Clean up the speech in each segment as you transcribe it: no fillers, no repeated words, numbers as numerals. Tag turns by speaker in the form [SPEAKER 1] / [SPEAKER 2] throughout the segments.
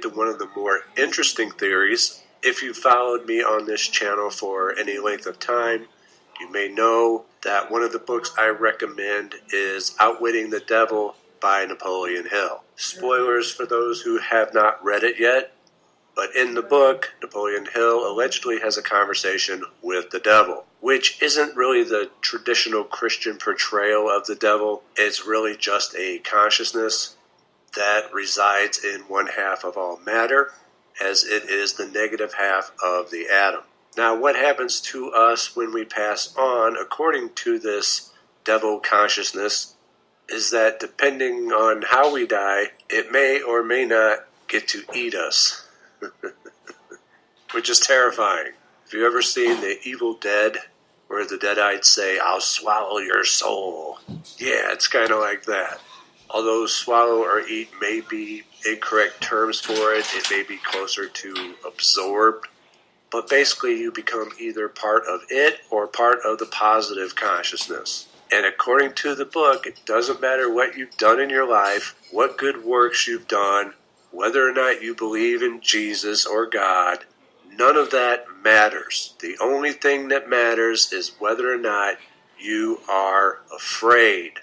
[SPEAKER 1] to one of the more interesting theories. If you followed me on this channel for any length of time, you may know that one of the books I recommend is Outwitting the Devil by Napoleon Hill. Spoilers for those who have not read it yet, but in the book, Napoleon Hill allegedly has a conversation with the devil, which isn't really the traditional Christian portrayal of the devil. It's really just a consciousness that resides in one half of all matter, as it is the negative half of the atom. Now, what happens to us when we pass on, according to this devil consciousness, is that depending on how we die, it may or may not get to eat us, which is terrifying. Have you ever seen The Evil Dead, where the Deadites say, "I'll swallow your soul"? Yeah, it's kind of like that. Although swallow or eat may be incorrect terms for it, it may be closer to absorbed. But basically you become either part of it or part of the positive consciousness. And according to the book, it doesn't matter what you've done in your life, what good works you've done, whether or not you believe in Jesus or God, none of that matters. The only thing that matters is whether or not you are afraid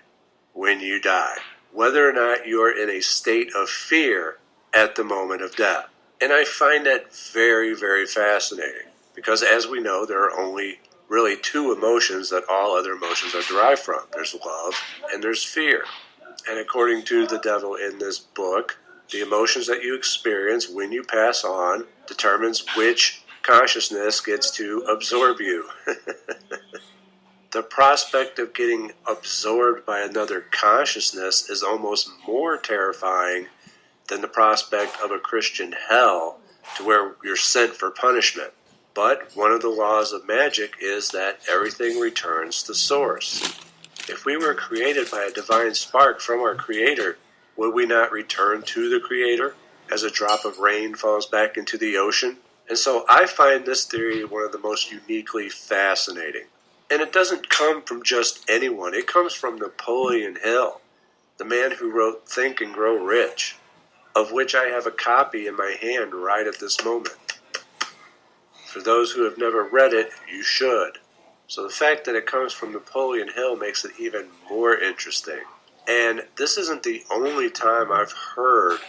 [SPEAKER 1] when you die, whether or not you're in a state of fear at the moment of death. And I find that very, very fascinating, because as we know, there are only really two emotions that all other emotions are derived from. There's love and there's fear. And according to the devil in this book, the emotions that you experience when you pass on determines which consciousness gets to absorb you. The prospect of getting absorbed by another consciousness is almost more terrifying than the prospect of a Christian hell, to where you're sent for punishment. But one of the laws of magic is that everything returns to source. If we were created by a divine spark from our Creator, would we not return to the Creator as a drop of rain falls back into the ocean? And so I find this theory one of the most uniquely fascinating. And it doesn't come from just anyone. It comes from Napoleon Hill, the man who wrote Think and Grow Rich, of which I have a copy in my hand right at this moment. For those who have never read it, you should. So the fact that it comes from Napoleon Hill makes it even more interesting. And this isn't the only time I've heard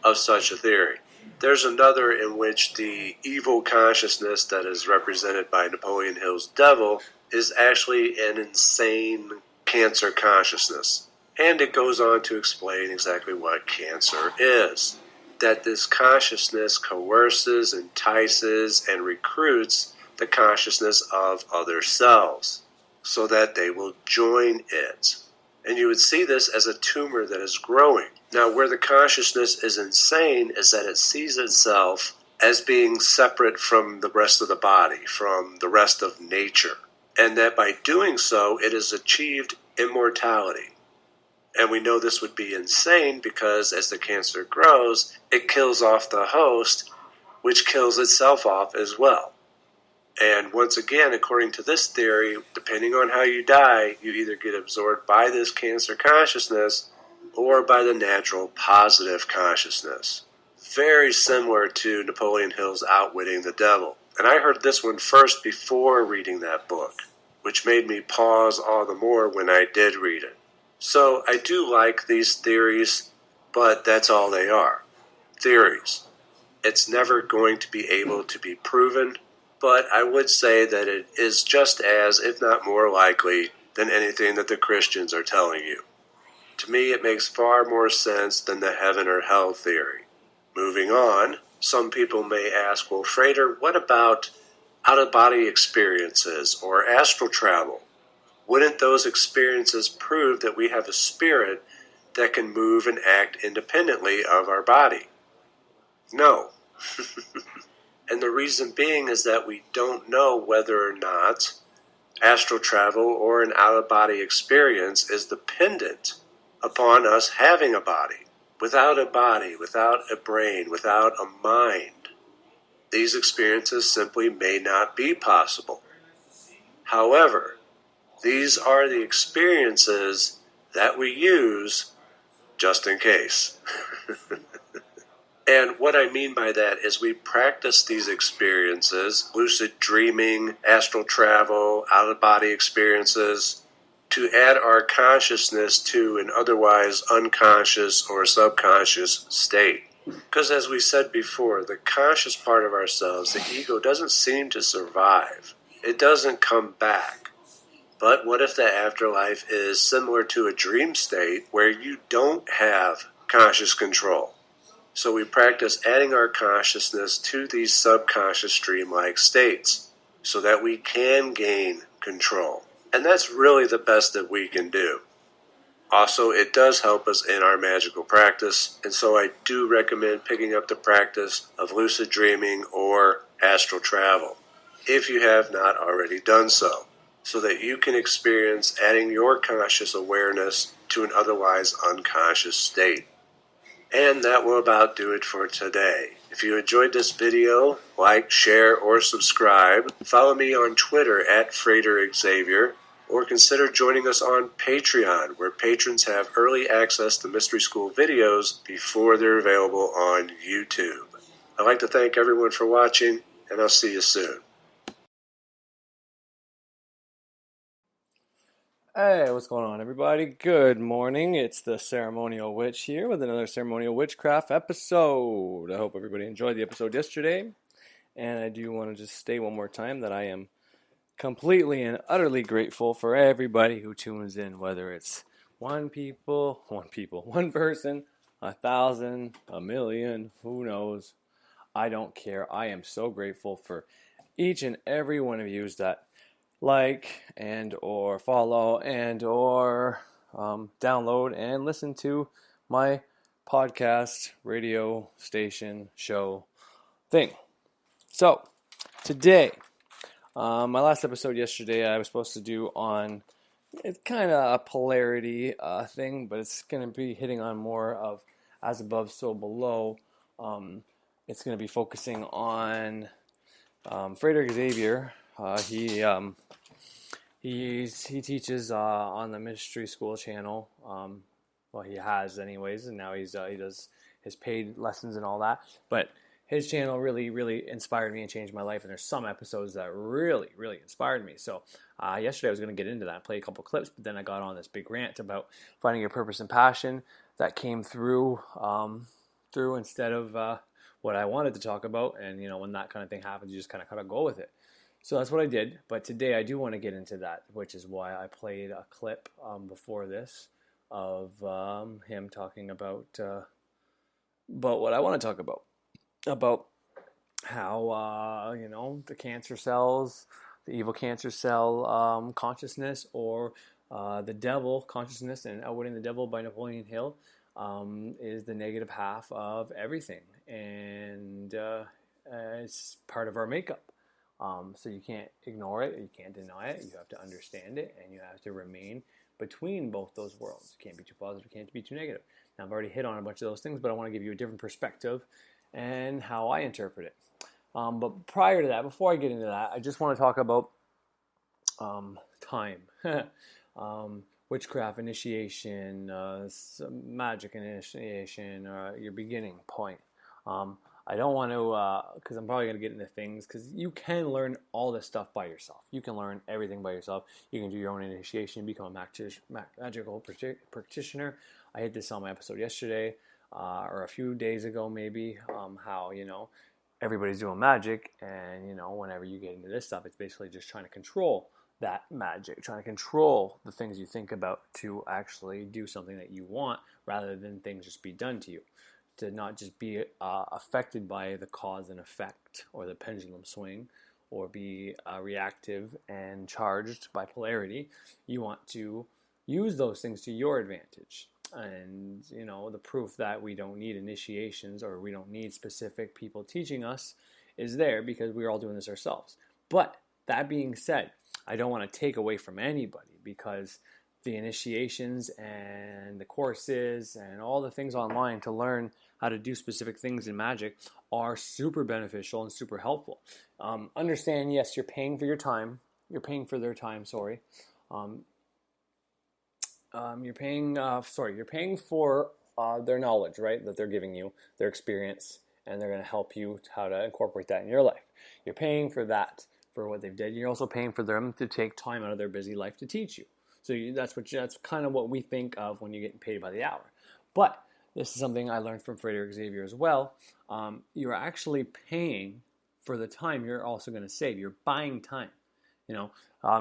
[SPEAKER 1] of such a theory. There's another in which the evil consciousness that is represented by Napoleon Hill's devil is actually an insane cancer consciousness. And it goes on to explain exactly what cancer is. That this consciousness coerces, entices, and recruits the consciousness of other cells so that they will join it. And you would see this as a tumor that is growing. Now, where the consciousness is insane is that it sees itself as being separate from the rest of the body, from the rest of nature. And that by doing so, it has achieved immortality. And we know this would be insane because as the cancer grows, it kills off the host, which kills itself off as well. And once again, according to this theory, depending on how you die, you either get absorbed by this cancer consciousness or by the natural positive consciousness. Very similar to Napoleon Hill's Outwitting the Devil. And I heard this one first before reading that book, which made me pause all the more when I did read it. So I do like these theories, but that's all they are. Theories. It's never going to be able to be proven, but I would say that it is just as, if not more likely, than anything that the Christians are telling you. To me, it makes far more sense than the heaven or hell theory. Moving on, some people may ask, well, Frater, what about out-of-body experiences or astral travel? Wouldn't those experiences prove that we have a spirit that can move and act independently of our body? No. And the reason being is that we don't know whether or not astral travel or an out-of-body experience is dependent upon us having a body. Without a brain, without a mind, these experiences simply may not be possible. However, these are the experiences that we use just in case. And what I mean by that is we practice these experiences, lucid dreaming, astral travel, out-of-body experiences, to add our consciousness to an otherwise unconscious or subconscious state. Because as we said before, the conscious part of ourselves, the ego, doesn't seem to survive. It doesn't come back. But what if the afterlife is similar to a dream state where you don't have conscious control? So we practice adding our consciousness to these subconscious dreamlike states so that we can gain control. And that's really the best that we can do. Also, it does help us in our magical practice, and so I do recommend picking up the practice of lucid dreaming or astral travel, if you have not already done so that you can experience adding your conscious awareness to an otherwise unconscious state. And that will about do it for today. If you enjoyed this video, like, share, or subscribe. Follow me on Twitter at FraterXavier, or consider joining us on Patreon, where patrons have early access to Mystery School videos before they're available on YouTube. I'd like to thank everyone for watching, and I'll see you soon.
[SPEAKER 2] Hey, what's going on, everybody? Good morning. It's the Ceremonial Witch here with another Ceremonial Witchcraft episode. I hope everybody enjoyed the episode yesterday. And I do want to just state one more time that I am completely and utterly grateful for everybody who tunes in, whether it's one person, 1,000, 1,000,000, who knows. I don't care. I am so grateful for each and every one of you that like and or follow and or download and listen to my podcast, radio, station, show thing. So today, my last episode yesterday, I was supposed to do on, it's kind of a polarity thing, but it's going to be hitting on more of as above, so below. It's going to be focusing on Frederick Xavier. He teaches on the Mystery School channel. Well, he has anyways, and now he does his paid lessons and all that. But his channel really inspired me and changed my life. And there's some episodes that really inspired me. So yesterday I was going to get into that, play a couple clips, but then I got on this big rant about finding your purpose and passion that came through instead of what I wanted to talk about. And when that kind of thing happens, you just kind of go with it. So that's what I did, but today I do want to get into that, which is why I played a clip before this of him talking about what I want to talk about how the cancer cells, the evil cancer cell consciousness, or the devil consciousness, and Outwitting the Devil by Napoleon Hill is the negative half of everything, and it's part of our makeup. So you can't ignore it, you can't deny it, you have to understand it, and you have to remain between both those worlds. You can't be too positive, you can't be too negative. Now, I've already hit on a bunch of those things, but I want to give you a different perspective and how I interpret it. But prior to that, before I get into that, I just want to talk about time. Witchcraft initiation, magic initiation, your beginning point. I don't want to, because I'm probably going to get into things, because you can learn all this stuff by yourself. You can learn everything by yourself. You can do your own initiation, become a magical practitioner. I hit this on my episode yesterday, or a few days ago maybe, how, everybody's doing magic, and, whenever you get into this stuff, it's basically just trying to control that magic, trying to control the things you think about to actually do something that you want, rather than things just be done to you. To not just be affected by the cause and effect or the pendulum swing, or be reactive and charged by polarity. You want to use those things to your advantage. And, the proof that we don't need initiations, or we don't need specific people teaching us, is there because we're all doing this ourselves. But that being said, I don't want to take away from anybody, because the initiations and the courses and all the things online to learn how to do specific things in magic are super beneficial and super helpful. Understand, yes, you're paying for your time. You're paying for their time, sorry. You're paying for their knowledge, right, that they're giving you, their experience, and they're going to help you how to incorporate that in your life. You're paying for that, for what they've did. You're also paying for them to take time out of their busy life to teach you. So that's kind of what we think of when you're getting paid by the hour. But this is something I learned from Frederick Xavier as well. You're actually paying for the time you're also going to save. You're buying time.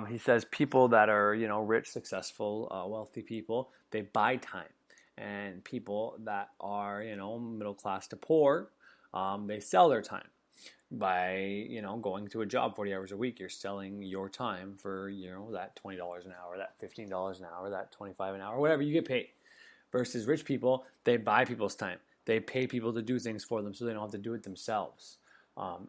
[SPEAKER 2] He says people that are, rich, successful, wealthy people, they buy time. And people that are, middle class to poor, they sell their time by, going to a job 40 hours a week. You're selling your time for, that $20 an hour, that $15 an hour, that $25 an hour, whatever you get paid. Versus rich people, they buy people's time. They pay people to do things for them so they don't have to do it themselves.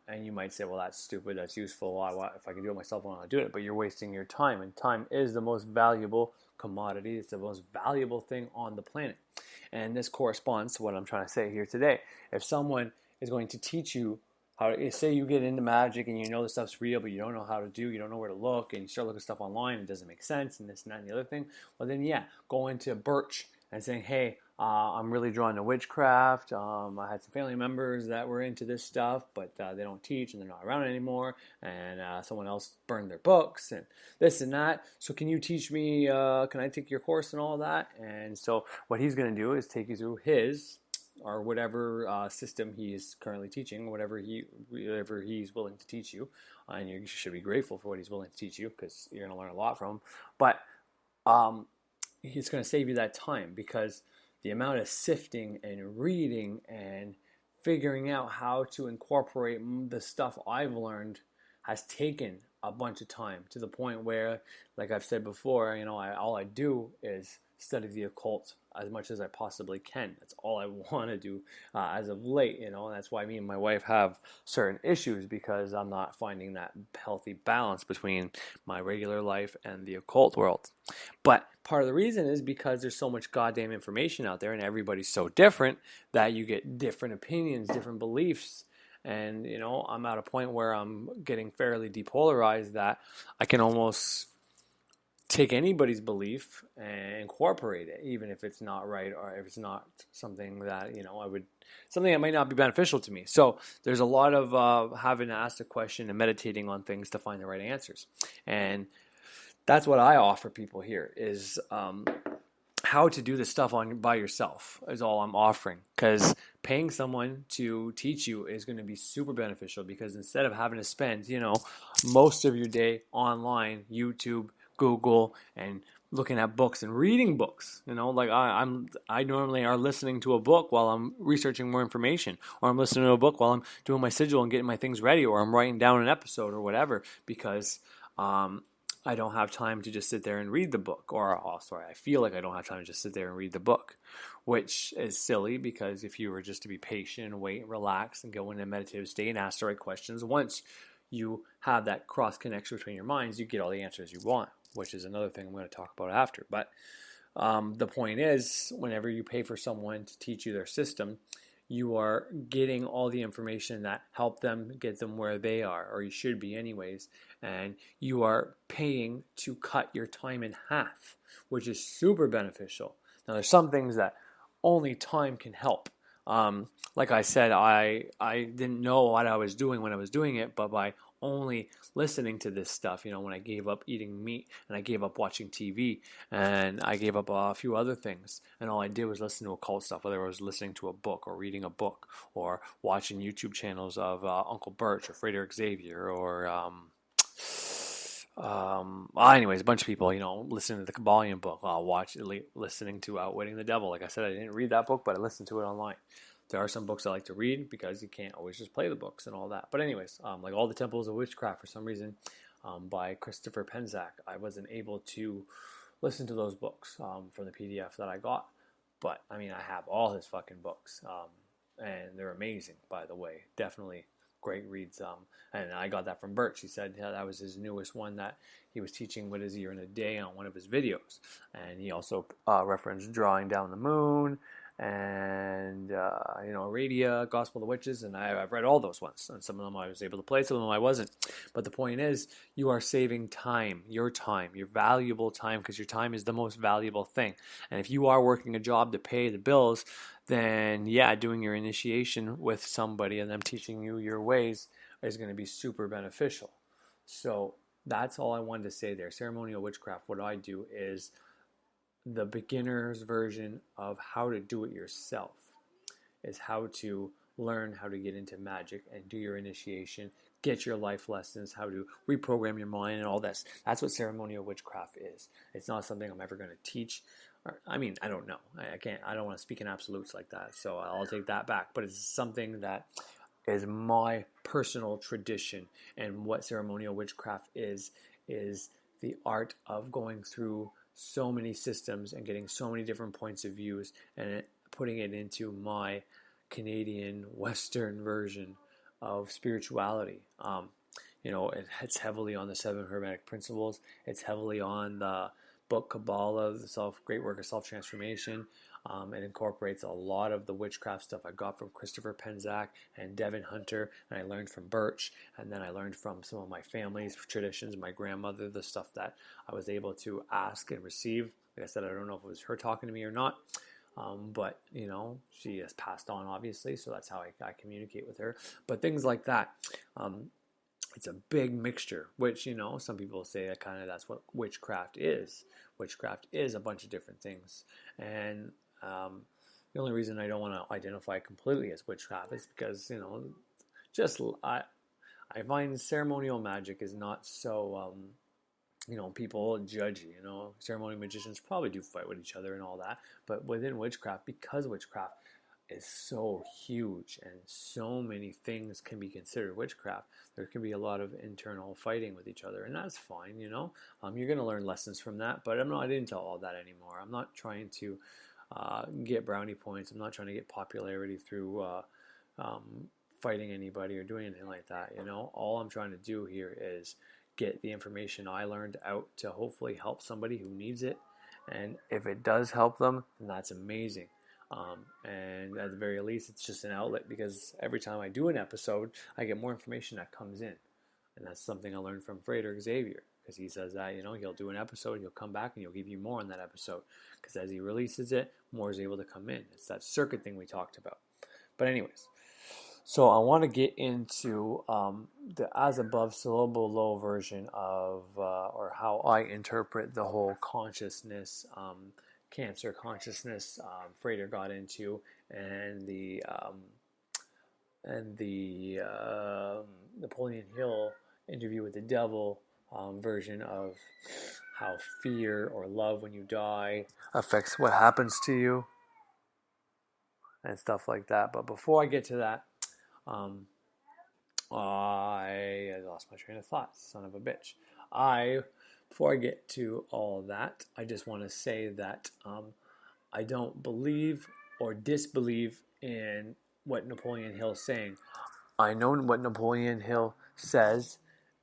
[SPEAKER 2] And you might say, well, that's stupid, that's useful. If I can do it myself, why not do it? But you're wasting your time, and time is the most valuable commodity. It's the most valuable thing on the planet. And this corresponds to what I'm trying to say here today. If someone is going to teach you how to, say you get into magic and you know the stuff's real, but you don't know how to do, you don't know where to look, and you start looking stuff online, and it doesn't make sense, and this and that and the other thing, well then go into Birch and saying, hey, I'm really drawn to witchcraft. I had some family members that were into this stuff, but they don't teach and they're not around anymore. And someone else burned their books and this and that. So can you teach me, can I take your course and all that? And so what he's going to do is take you through his or whatever system he is currently teaching, whatever he's willing to teach you. And you should be grateful for what he's willing to teach you because you're going to learn a lot from him. But it's going to save you that time because the amount of sifting and reading and figuring out how to incorporate the stuff I've learned has taken a bunch of time to the point where, like I've said before, all I do is study the occult as much as I possibly can. That's all I want to do as of late, and that's why me and my wife have certain issues because I'm not finding that healthy balance between my regular life and the occult world. But part of the reason is because there's so much goddamn information out there and everybody's so different that you get different opinions, different beliefs. And, I'm at a point where I'm getting fairly depolarized that I can almost take anybody's belief and incorporate it, even if it's not right or if it's not something that, something that might not be beneficial to me. So there's a lot of having to ask the question and meditating on things to find the right answers. And that's what I offer people here is how to do this stuff by yourself is all I'm offering. Because paying someone to teach you is going to be super beneficial because instead of having to spend, most of your day online, YouTube, Google, and looking at books and reading books, like I normally are listening to a book while I'm researching more information, or I'm listening to a book while I'm doing my sigil and getting my things ready, or I'm writing down an episode or whatever because I don't have time to just sit there and read the book, I feel like I don't have time to just sit there and read the book, which is silly because if you were just to be patient and wait and relax and go into a meditative state and ask the right questions, once you have that cross connection between your minds, you get all the answers you want, which is another thing I'm going to talk about after. But the point is, whenever you pay for someone to teach you their system, you are getting all the information that help them get them where they are, or you should be anyways, and you are paying to cut your time in half, which is super beneficial. Now, there's some things that only time can help. Like I said, I didn't know what I was doing when I was doing it, but by only listening to this stuff, when I gave up eating meat and I gave up watching TV and I gave up a few other things, and all I did was listen to occult stuff, whether I was listening to a book or reading a book or watching YouTube channels of Uncle Birch or Frederick Xavier or anyways, a bunch of people, listening to the Kabbalion book, listening to Outwitting the Devil. Like I said, I didn't read that book, but I listened to it online. There are some books I like to read because you can't always just play the books and all that. But anyways, like All the Temples of Witchcraft, for some reason, by Christopher Penczak, I wasn't able to listen to those books from the PDF that I got. But, I have all his fucking books. And they're amazing, by the way. Definitely great reads. And I got that from Birch. He said that was his newest one that he was teaching what is year in a day on one of his videos. And he also referenced Drawing Down the Moon and Radia, Gospel of the Witches, and I've read all those ones. And some of them I was able to play, some of them I wasn't. But the point is, you are saving time, your valuable time, because your time is the most valuable thing. And if you are working a job to pay the bills, then yeah, doing your initiation with somebody and them teaching you your ways is going to be super beneficial. So that's all I wanted to say there. Ceremonial witchcraft, what I do is the beginner's version of how to do it yourself, is how to learn how to get into magic and do your initiation, get your life lessons, how to reprogram your mind and all this. That's what ceremonial witchcraft is. It's not something I'm ever going to teach. I don't know. I don't want to speak in absolutes like that, so I'll take that back. But it's something that is my personal tradition, and what ceremonial witchcraft is the art of going through so many systems and getting so many different points of views and putting it into my Canadian Western version of spirituality. It's heavily on the 7 hermetic principles. It's heavily on the book Kabbalah, the Great Work of Self-Transformation. It incorporates a lot of the witchcraft stuff I got from Christopher Penczak and Devin Hunter, and I learned from Birch, and then I learned from some of my family's traditions, my grandmother, the stuff that I was able to ask and receive. Like I said, I don't know if it was her talking to me or not, but she has passed on, obviously, so that's how I communicate with her. But things like that. It's a big mixture, which, some people say that that's what witchcraft is. Witchcraft is a bunch of different things. And the only reason I don't want to identify it completely as witchcraft is because, I find ceremonial magic is not so, people judge you. Ceremonial magicians probably do fight with each other and all that. But within witchcraft, because witchcraft is so huge and so many things can be considered witchcraft, there can be a lot of internal fighting with each other, and that's fine. You're going to learn lessons from that, but I'm not into all that anymore. I'm not trying to get brownie points. I'm not trying to get popularity through fighting anybody or doing anything like that. All I'm trying to do here is get the information I learned out to hopefully help somebody who needs it, and if it does help them, then that's amazing. And at the very least, it's just an outlet, because every time I do an episode, I get more information that comes in. And that's something I learned from Frater Xavier, because he says that, he'll do an episode, he'll come back, and he'll give you more on that episode. Because as he releases it, more is able to come in. It's that circuit thing we talked about. But anyways, so I want to get into the as above, so below version of, or how I interpret the whole consciousness Cancer consciousness Frater got into, and the Napoleon Hill interview with the devil version of how fear or love when you die affects what happens to you and stuff like that. But before I get to that, I lost my train of thought, son of a bitch. Before I get to all that, I just want to say that I don't believe or disbelieve in what Napoleon Hill is saying. I know what Napoleon Hill says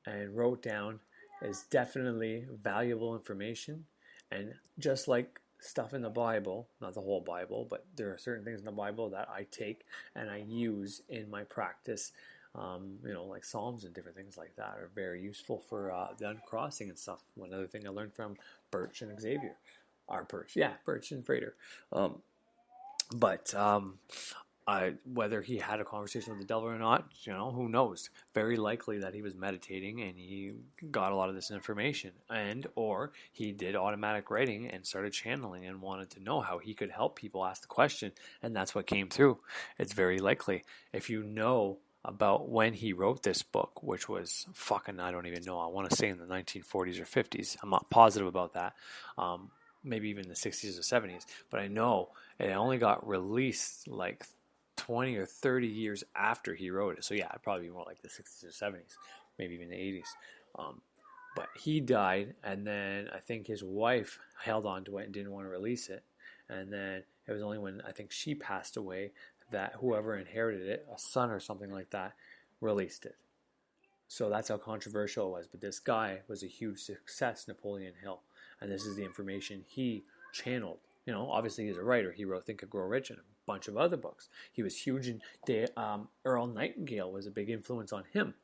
[SPEAKER 2] and wrote down is definitely valuable information. And just like stuff in the Bible, not the whole Bible, but there are certain things in the Bible that I take and I use in my practice. Like Psalms and different things like that are very useful for the uncrossing and stuff. One other thing I learned from Birch and Xavier, Birch and Frater. Whether he had a conversation with the devil or not, who knows? Very likely that he was meditating and he got a lot of this information, or he did automatic writing and started channeling and wanted to know how he could help people ask the question, and that's what came through. It's very likely. If you know about when he wrote this book, which was I don't even know, I want to say in the 1940s or 50s. I'm not positive about that. Maybe even the 60s or 70s. But I know it only got released like 20 or 30 years after he wrote it. So yeah, it'd probably be more like the 60s or 70s, maybe even the 80s. But he died, and then I think his wife held on to it and didn't want to release it. And then it was only when I think she passed away that whoever inherited it, a son or something like that, released it. So that's how controversial it was. But this guy was a huge success, Napoleon Hill. And this is the information he channeled Obviously he's a writer. He wrote Think and Grow Rich and a bunch of other books. He was huge in Earl Nightingale was a big influence on him.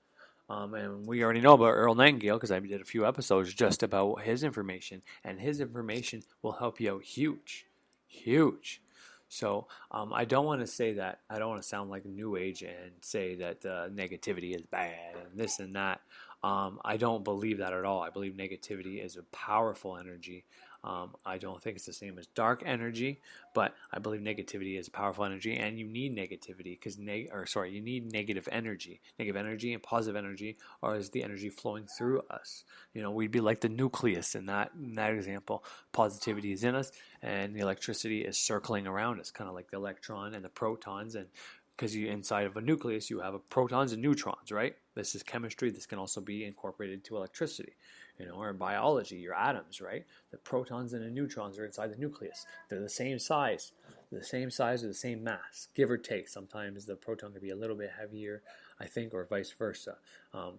[SPEAKER 2] And we already know about Earl Nightingale because I did a few episodes just about his information, and his information will help you out huge, huge. So I don't want to say that. I don't want to sound like a new age and say that negativity is bad and this and that. I don't believe that at all. I believe negativity is a powerful energy. I don't think it's the same as dark energy, but I believe negativity is a powerful energy, and you need negativity because you need negative energy. Negative energy and positive energy is the energy flowing through us. We'd be like the nucleus in that example. Positivity is in us, and the electricity is circling around us, kind of like the electron and the protons, and because inside of a nucleus you have protons and neutrons, right? This is chemistry. This can also be incorporated to electricity, or in biology, your atoms, right? The protons and the neutrons are inside the nucleus. They're the same size or the same mass, give or take. Sometimes the proton can be a little bit heavier, I think, or vice versa.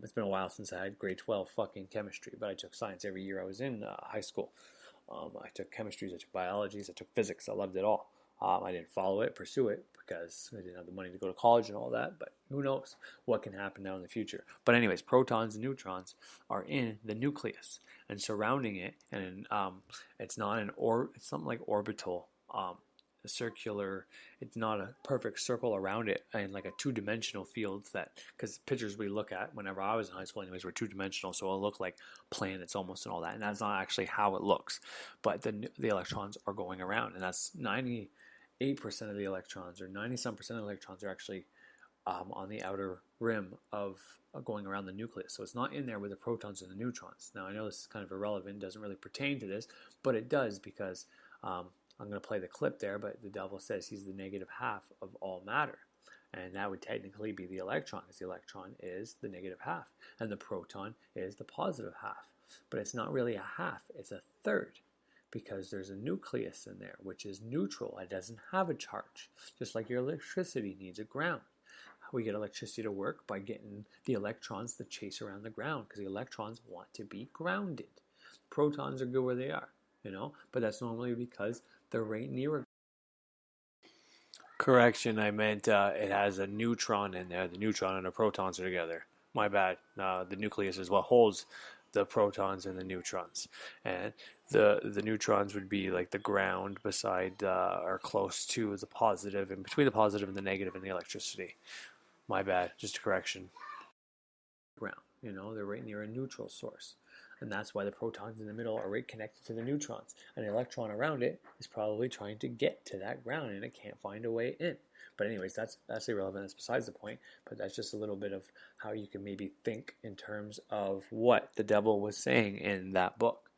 [SPEAKER 2] It's been a while since I had grade 12 fucking chemistry, but I took science every year I was in high school. I took chemistries, I took biologies, I took physics. I loved it all. I didn't pursue it, because I didn't have the money to go to college and all that, but who knows what can happen now in the future. But anyways, protons and neutrons are in the nucleus and surrounding it, and it's not it's something like orbital, circular. It's not a perfect circle around it, and like a two-dimensional field because pictures we look at whenever I was in high school anyways were two-dimensional, so it'll look like planets almost and all that, and that's not actually how it looks. But the electrons are going around, and that's 98% of the electrons, or 90-some% of the electrons are actually on the outer rim of going around the nucleus. So it's not in there with the protons and the neutrons. Now I know this is kind of irrelevant, doesn't really pertain to this, but it does because I'm going to play the clip there, but the devil says he's the negative half of all matter. And that would technically be the electron, because the electron is the negative half, and the proton is the positive half. But it's not really a half, it's a third, because there's a nucleus in there, which is neutral. It doesn't have a charge, just like your electricity needs a ground. We get electricity to work by getting the electrons to chase around the ground, because the electrons want to be grounded. Protons are good where they are, but that's normally because they're right near a... Correction, I meant it has a neutron in there. The neutron and the protons are together. My bad. The nucleus is what holds the protons and the neutrons. And the neutrons would be like the ground beside or close to the positive, and between the positive and the negative in the electricity. My bad, just a correction. Ground, they're right near a neutral source. And that's why the protons in the middle are right connected to the neutrons. And the electron around it is probably trying to get to that ground, and it can't find a way in. But anyways, that's irrelevant. That's besides the point. But that's just a little bit of how you can maybe think in terms of what the devil was saying in that book.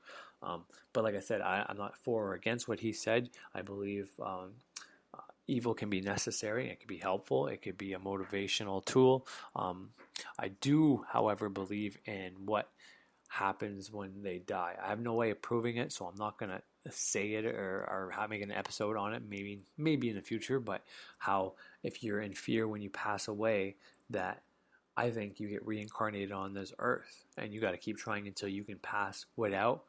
[SPEAKER 2] But like I said, I'm not for or against what he said. I believe evil can be necessary. It can be helpful. It could be a motivational tool. I do, however, believe in what happens when they die. I have no way of proving it, so I'm not going to say it or make an episode on it, maybe in the future, but how if you're in fear when you pass away, that I think you get reincarnated on this earth, and you got to keep trying until you can pass without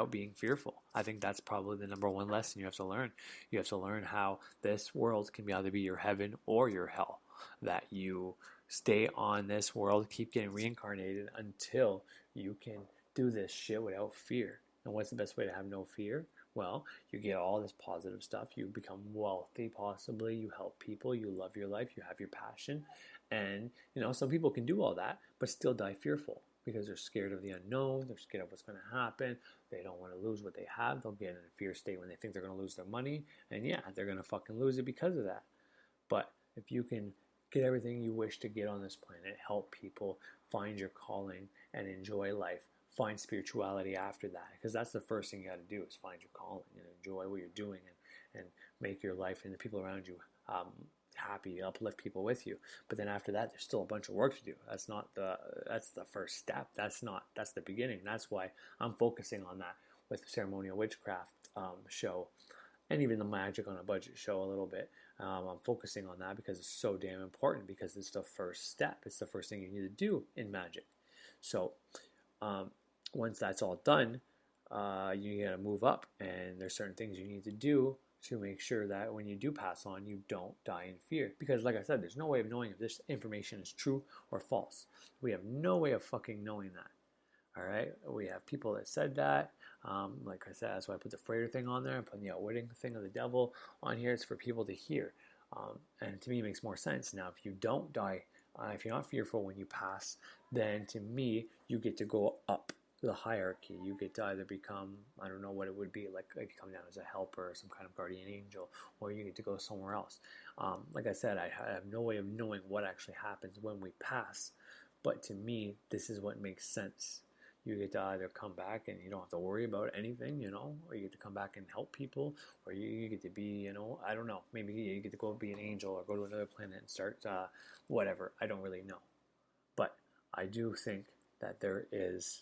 [SPEAKER 2] being fearful. I think that's probably the number one lesson you have to learn. You have to learn how this world can either be your heaven or your hell, that you stay on this world, keep getting reincarnated until you can do this shit without fear. And what's the best way to have no fear? Well, you get all this positive stuff. You become wealthy, possibly. You help people. You love your life. You have your passion. And, some people can do all that, but still die fearful because they're scared of the unknown. They're scared of what's going to happen. They don't want to lose what they have. They'll get in a fear state when they think they're going to lose their money. And yeah, they're going to fucking lose it because of that. But if you can get everything you wish to get on this planet, help people, find your calling, and enjoy life. Find spirituality after that, because that's the first thing you got to do is find your calling and enjoy what you're doing, and make your life and the people around you happy, uplift people with you. But then after that, there's still a bunch of work to do. That's the first step. That's the beginning. That's why I'm focusing on that with the Ceremonial Witchcraft show, and even the Magic on a Budget show a little bit. I'm focusing on that because it's so damn important, because it's the first step. It's the first thing you need to do in magic. So once that's all done, you got to move up, and there's certain things you need to do to make sure that when you do pass on, you don't die in fear. Because like I said, there's no way of knowing if this information is true or false. We have no way of fucking knowing that. All right, we have people that said that. Like I said, that's why I put the freighter thing on there. I'm putting the outwitting thing of the devil on here. It's for people to hear. And to me, it makes more sense. Now, if you don't die, if you're not fearful when you pass, then to me, you get to go up the hierarchy. You get to either become, I don't know what it would be, like come down as a helper or some kind of guardian angel, or you get to go somewhere else. Like I said, I have no way of knowing what actually happens when we pass. But to me, this is what makes sense. You get to either come back and you don't have to worry about anything, or you get to come back and help people, or you get to be, I don't know, maybe you get to go be an angel or go to another planet and start whatever. I don't really know. But I do think that there is,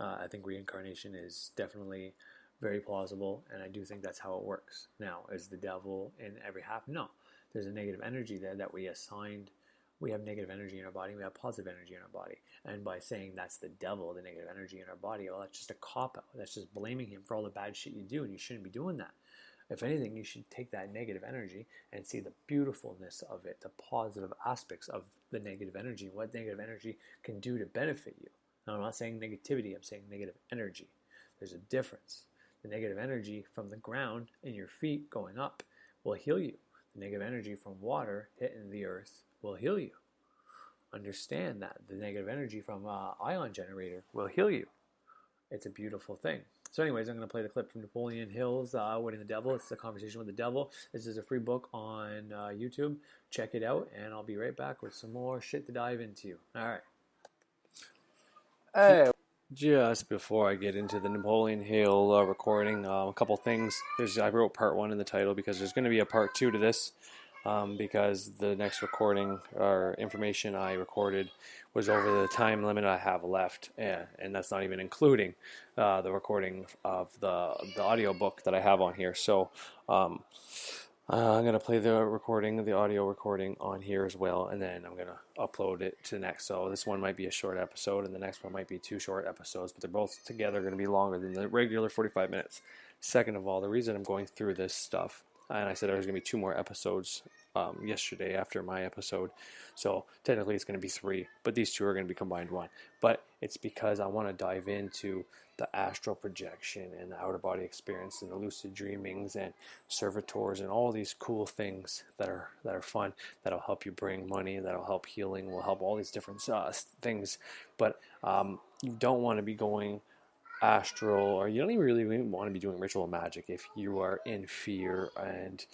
[SPEAKER 2] I think reincarnation is definitely very plausible, and I do think that's how it works. Now, is the devil in every half? No. There's a negative energy there that we assigned. We have negative energy in our body, we have positive energy in our body. And by saying that's the devil, the negative energy in our body, well, that's just a cop-out. That's just blaming him for all the bad shit you do, and you shouldn't be doing that. If anything, you should take that negative energy and see the beautifulness of it, the positive aspects of the negative energy, and what negative energy can do to benefit you. Now, I'm not saying negativity, I'm saying negative energy. There's a difference. The negative energy from the ground in your feet going up will heal you. The negative energy from water hitting the earth will heal you. Understand that the negative energy from an ion generator will heal you. It's a beautiful thing. So anyways, I'm going to play the clip from Napoleon Hill's Outwitting the Devil. It's the conversation with the devil. This is a free book on YouTube. Check it out, and I'll be right back with some more shit to dive into. All right. Hey. Just before I get into the Napoleon Hill recording, a couple things. I wrote part 1 in the title because there's going to be a part 2 to this. Because the next recording or information I recorded was over the time limit I have left, and that's not even including the recording of the audio book that I have on here. So I'm going to play the audio recording on here as well, and then I'm going to upload it to the next. So this one might be a short episode, and the next one might be 2 short episodes, but they're both together going to be longer than the regular 45 minutes. Second of all, the reason I'm going through this stuff, and I said there was going to be 2 more episodes yesterday after my episode, so technically it's going to be 3, but these 2 are going to be combined 1. But it's because I want to dive into the astral projection and the outer body experience and the lucid dreamings and servitors and all these cool things that are fun, that'll help you bring money, that'll help healing, will help all these different things. But you don't want to be going astral, or you don't even really want to be doing ritual magic if you are in fear and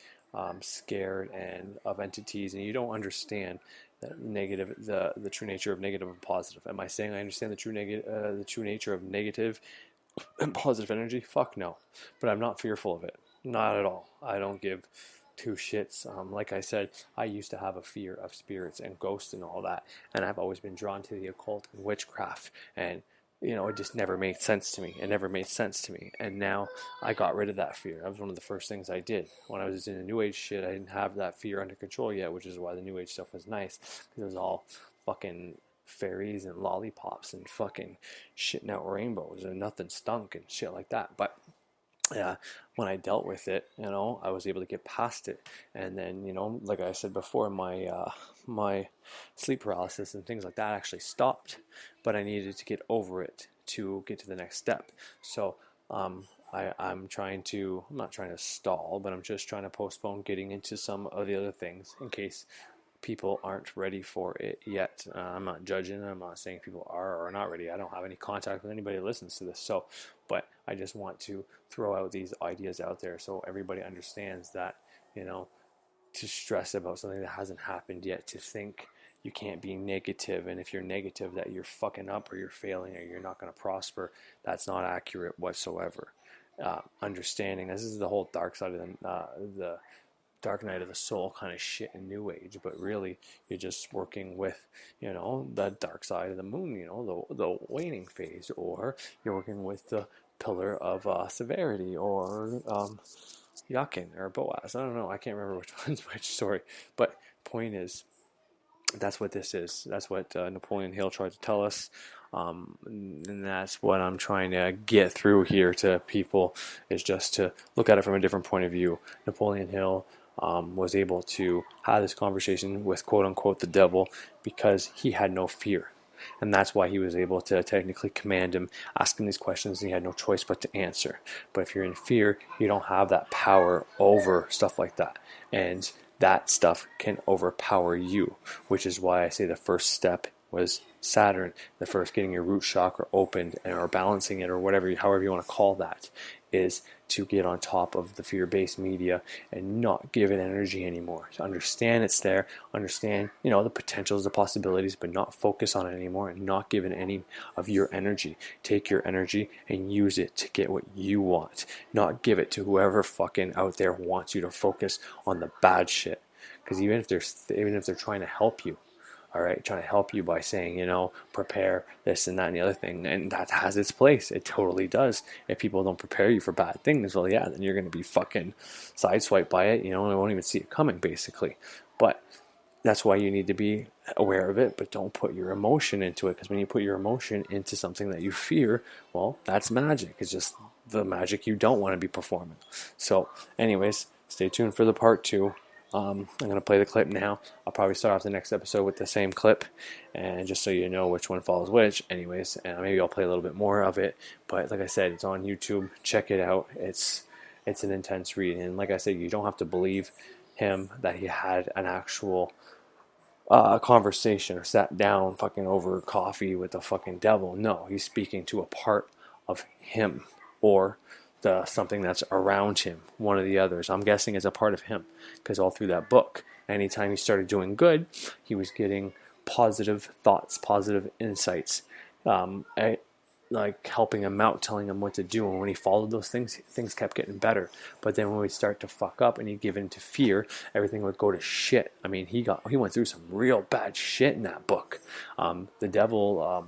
[SPEAKER 2] scared and of entities, and you don't understand the true nature of negative and positive. Am I saying I understand the true nature of negative and positive energy? Fuck no. But I'm not fearful of it. Not at all. I don't give 2 shits. Like I said, I used to have a fear of spirits and ghosts and all that, and I've always been drawn to the occult and witchcraft, and it just never made sense to me. It never made sense to me. And now I got rid of that fear. That was one of the first things I did. When I was in the New Age shit, I didn't have that fear under control yet, which is why the New Age stuff was nice. Because it was all fucking fairies and lollipops and fucking shitting out rainbows and nothing stunk and shit like that. But when I dealt with it, I was able to get past it. And then, like I said before, my sleep paralysis and things like that actually stopped. But I needed to get over it to get to the next step. So I'm not trying to stall, but I'm just trying to postpone getting into some of the other things in case people aren't ready for it yet. I'm not judging. I'm not saying people are or are not ready. I don't have any contact with anybody that listens to this. But I just want to throw out these ideas out there so everybody understands that, to stress about something that hasn't happened yet, to think you can't be negative, and if you're negative that you're fucking up or you're failing or you're not going to prosper, that's not accurate whatsoever. Understanding this is the whole dark side of the dark night of the soul kind of shit in New Age, but really you're just working with, the dark side of the moon, the waning phase, or you're working with the pillar of severity, or Yakin or Boaz. I don't know. I can't remember which one's which. Sorry, but point is, that's what this is. That's what Napoleon Hill tried to tell us. And that's what I'm trying to get through here to people, is just to look at it from a different point of view. Napoleon Hill was able to have this conversation with quote-unquote the devil because he had no fear. And that's why he was able to technically command him, ask him these questions, and he had no choice but to answer. But if you're in fear, you don't have that power over stuff like that. And that stuff can overpower you, which is why I say the first step was Saturn, the first getting your root chakra opened or balancing it or whatever, however you want to call that, is to get on top of the fear-based media and not give it energy anymore. To understand it's there, understand, the potentials, the possibilities, but not focus on it anymore and not give it any of your energy. Take your energy and use it to get what you want, not give it to whoever fucking out there wants you to focus on the bad shit. Because even if they're trying to help you, all right, trying to help you by saying, prepare this and that and the other thing, and that has its place. It totally does. If people don't prepare you for bad things, well, yeah, then you're going to be fucking sideswiped by it, and I won't even see it coming, basically. But that's why you need to be aware of it, but don't put your emotion into it, because when you put your emotion into something that you fear, well, that's magic. It's just the magic you don't want to be performing. So, anyways, stay tuned for the part 2. I'm going to play the clip now. I'll probably start off the next episode with the same clip, and just so you know which one follows which. Anyways, and maybe I'll play a little bit more of it, but like I said, it's on YouTube. Check it out. It's an intense read, and like I said, you don't have to believe him that he had an actual conversation or sat down fucking over coffee with the fucking devil. No, he's speaking to a part of him, or something that's around him, one of the others. I'm guessing it's a part of him, because all through that book, anytime he started doing good, he was getting positive thoughts, positive insights, like helping him out, telling him what to do. And when he followed those things, things kept getting better. But then when we start to fuck up and he'd give in to fear, everything would go to shit. I mean, he went through some real bad shit in that book. The devil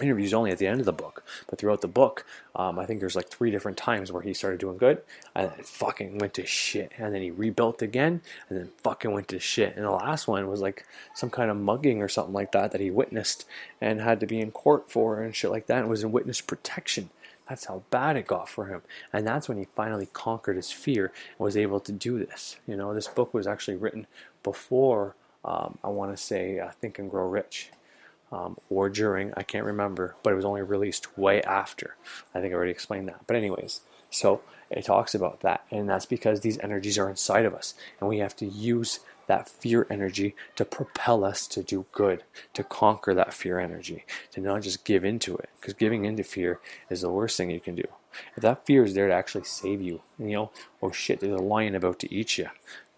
[SPEAKER 2] interviews only at the end of the book, but throughout the book, I think there's like 3 different times where he started doing good, and then it fucking went to shit, and then he rebuilt again, and then fucking went to shit. And the last one was like some kind of mugging or something like that he witnessed and had to be in court for and shit like that, and was in witness protection. That's how bad it got for him. And that's when he finally conquered his fear and was able to do this. This book was actually written before, I want to say, Think and Grow Rich. Or during, I can't remember, but it was only released way after. I think I already explained that. But anyways, so it talks about that, and that's because these energies are inside of us, and we have to use that fear energy to propel us to do good, to conquer that fear energy, to not just give into it, because giving into fear is the worst thing you can do. If that fear is there to actually save you, oh shit, there's a lion about to eat you,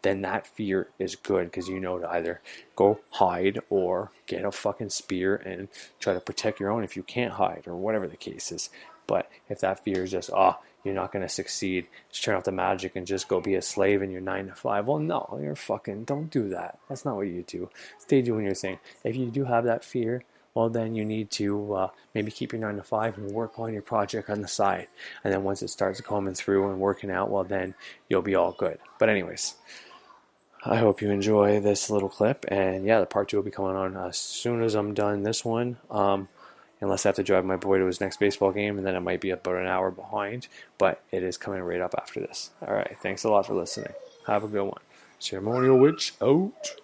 [SPEAKER 2] then that fear is good, because to either go hide or get a fucking spear and try to protect your own if you can't hide, or whatever the case is. But if that fear is just, you're not going to succeed, just turn off the magic and just go be a slave in your 9 to 5. Well, no, don't do that. That's not what you do. Stay doing your thing. If you do have that fear, well, then you need to maybe keep your 9 to 5 and work on your project on the side. And then once it starts coming through and working out, well, then you'll be all good. But anyways, I hope you enjoy this little clip. And yeah, the part 2 will be coming on as soon as I'm done this one. Unless I have to drive my boy to his next baseball game, and then it might be about an hour behind. But it is coming right up after this. All right, thanks a lot for listening. Have a good one. Ceremonial Witch out.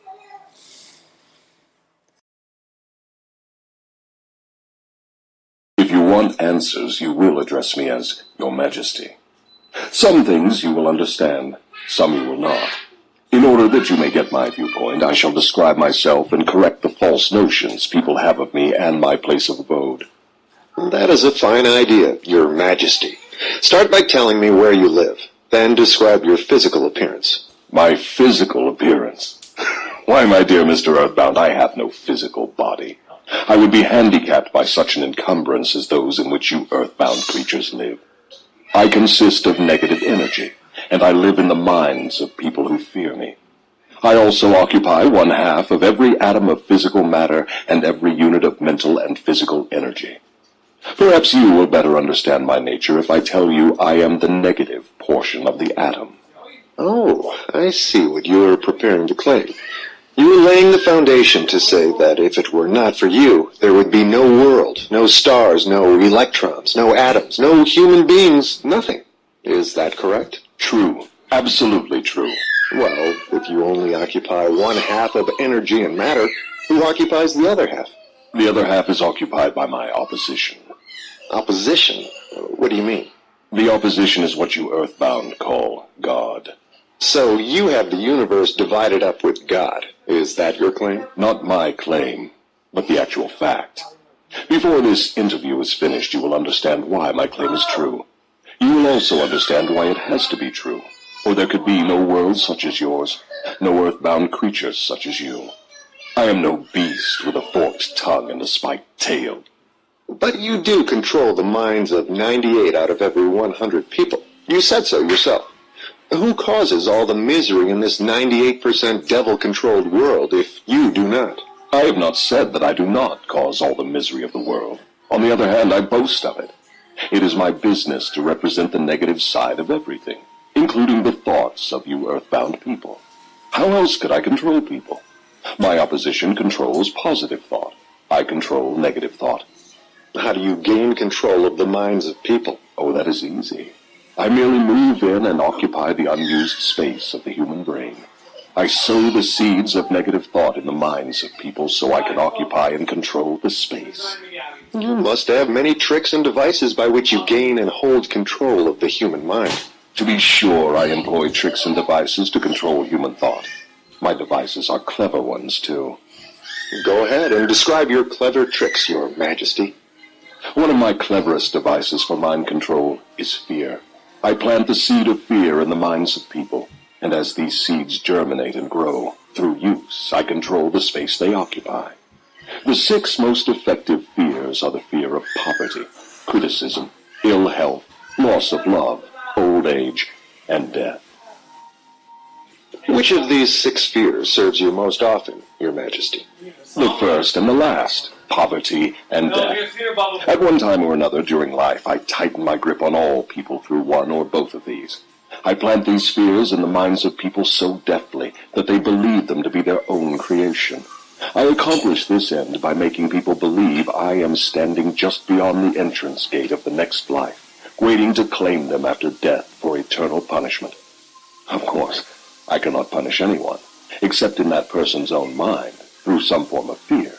[SPEAKER 3] If you want answers, you will address me as Your Majesty. Some things you will understand, some you will not. In order that you may get my viewpoint, I shall describe myself and correct the false notions people have of me and my place of abode.
[SPEAKER 4] That is a fine idea, Your Majesty. Start by telling me where you live, then describe your physical appearance.
[SPEAKER 3] My physical appearance? Why, my dear Mr. Earthbound, I have no physical body. I would be handicapped by such an encumbrance as those in which you earthbound creatures live. I consist of negative energy, and I live in the minds of people who fear me. I also occupy 1/2 of every atom of physical matter and every unit of mental and physical energy. Perhaps you will better understand my nature if I tell you I am the negative portion of the atom.
[SPEAKER 4] Oh, I see what you are preparing to claim. You were laying the foundation to say that if it were not for you, there would be no world, no stars, no electrons, no atoms, no human beings, nothing. Is that correct?
[SPEAKER 3] True. Absolutely true.
[SPEAKER 4] Well, if you only occupy one half of energy and matter, who occupies the other half?
[SPEAKER 3] The other half is occupied by my opposition.
[SPEAKER 4] Opposition? What do you mean?
[SPEAKER 3] The opposition is what you earthbound call God.
[SPEAKER 4] So you have the universe divided up with God. Is that your claim?
[SPEAKER 3] Not my claim, but the actual fact. Before this interview is finished, you will understand why my claim is true. You will also understand why it has to be true, or there could be no world such as yours, no earthbound creatures such as you. I am no beast with a forked tongue and a spiked tail.
[SPEAKER 4] But you do control the minds of 98 out of every 100 people. You said so yourself. Who causes all the misery in this 98% devil-controlled world if you do not?
[SPEAKER 3] I have not said that I do not cause all the misery of the world. On the other hand, I boast of it. It is my business to represent the negative side of everything, including the thoughts of you earthbound people. How else could I control people? My opposition controls positive thought. I control negative thought.
[SPEAKER 4] How do you gain control of the minds of people?
[SPEAKER 3] Oh, that is easy. I merely move in and occupy the unused space of the human brain. I sow the seeds of negative thought in the minds of people so I can occupy and control the space.
[SPEAKER 4] You must have many tricks and devices by which you gain and hold control of the human mind.
[SPEAKER 3] To be sure, I employ tricks and devices to control human thought. My devices are clever ones, too.
[SPEAKER 4] Go ahead and describe your clever tricks, Your Majesty.
[SPEAKER 3] One of my cleverest devices for mind control is fear. I plant the seed of fear in the minds of people, and as these seeds germinate and grow, through use, I control the space they occupy. The 6 most effective fears are the fear of poverty, criticism, ill health, loss of love, old age, and death.
[SPEAKER 4] Which of these 6 fears serves you most often, Your Majesty?
[SPEAKER 3] The first and the last, poverty and death. At one time or another during life, I tighten my grip on all people through one or both of these. I plant these fears in the minds of people so deftly that they believe them to be their own creation. I accomplish this end by making people believe I am standing just beyond the entrance gate of the next life, waiting to claim them after death for eternal punishment. Of course, I cannot punish anyone, except in that person's own mind, through some form of fear.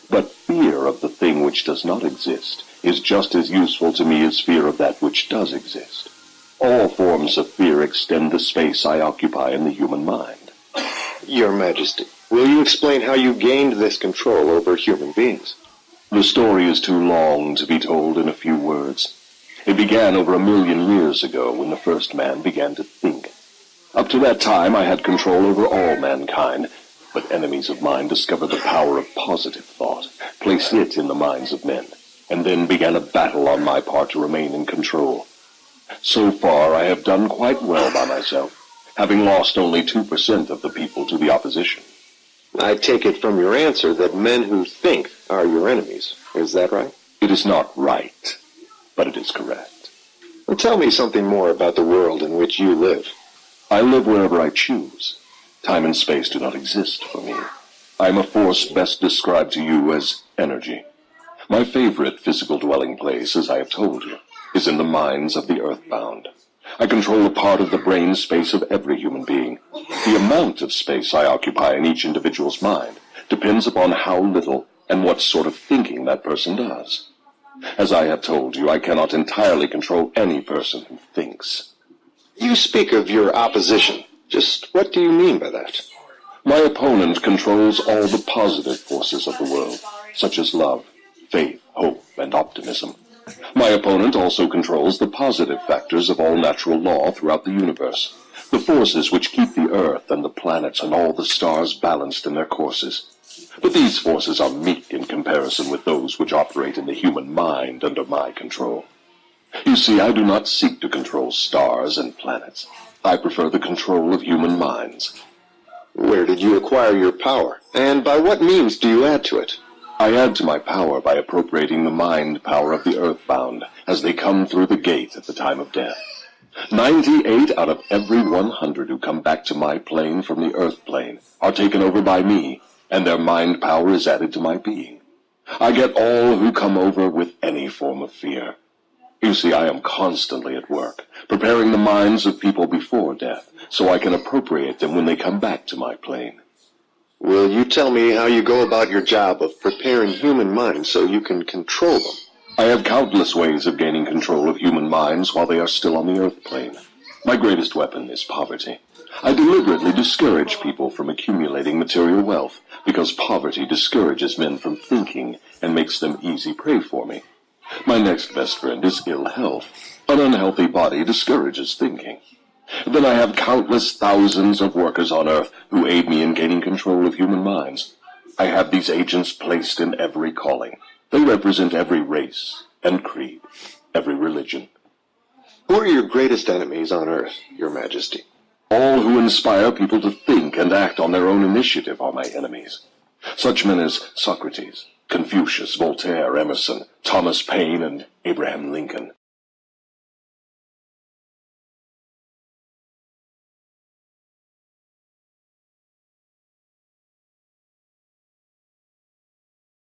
[SPEAKER 3] But fear of the thing which does not exist is just as useful to me as fear of that which does exist. All forms of fear extend the space I occupy in the human mind.
[SPEAKER 4] Your Majesty, will you explain how you gained this control over human beings?
[SPEAKER 3] The story is too long to be told in a few words. It began over 1,000,000 years ago when the first man began to think. Up to that time, I had control over all mankind, but enemies of mine discovered the power of positive thought, placed it in the minds of men, and then began a battle on my part to remain in control. So far, I have done quite well by myself, having lost only 2% of the people to the opposition.
[SPEAKER 4] I take it from your answer that men who think are your enemies. Is that right?
[SPEAKER 3] It is not right, but it is correct.
[SPEAKER 4] Well, tell me something more about the world in which you live.
[SPEAKER 3] I live wherever I choose. Time and space do not exist for me. I am a force best described to you as energy. My favorite physical dwelling place, as I have told you, is in the minds of the earthbound. I control a part of the brain space of every human being. The amount of space I occupy in each individual's mind depends upon how little and what sort of thinking that person does. As I have told you, I cannot entirely control any person who thinks.
[SPEAKER 4] You speak of your opposition. Just what do you mean by that?
[SPEAKER 3] My opponent controls all the positive forces of the world, such as love, faith, hope, and optimism. My opponent also controls the positive factors of all natural law throughout the universe, the forces which keep the earth and the planets and all the stars balanced in their courses. But these forces are meek in comparison with those which operate in the human mind under my control. You see, I do not seek to control stars and planets. I prefer the control of human minds.
[SPEAKER 4] Where did you acquire your power, and by what means do you add to it?
[SPEAKER 3] I add to my power by appropriating the mind power of the earthbound as they come through the gate at the time of death. 98 out of every 100 who come back to my plane from the earth plane are taken over by me, and their mind power is added to my being. I get all who come over with any form of fear. You see, I am constantly at work, preparing the minds of people before death, so I can appropriate them when they come back to my plane.
[SPEAKER 4] Will you tell me how you go about your job of preparing human minds so you can control them?
[SPEAKER 3] I have countless ways of gaining control of human minds while they are still on the earth plane. My greatest weapon is poverty. I deliberately discourage people from accumulating material wealth because poverty discourages men from thinking and makes them easy prey for me. My next best friend is ill health. An unhealthy body discourages thinking. Then I have countless thousands of workers on earth who aid me in gaining control of human minds. I have these agents placed in every calling. They represent every race and creed, every religion.
[SPEAKER 4] Who are your greatest enemies on earth, Your Majesty?
[SPEAKER 3] All who inspire people to think and act on their own initiative are my enemies. Such men as Socrates, Confucius, Voltaire, Emerson, Thomas Paine, and Abraham Lincoln.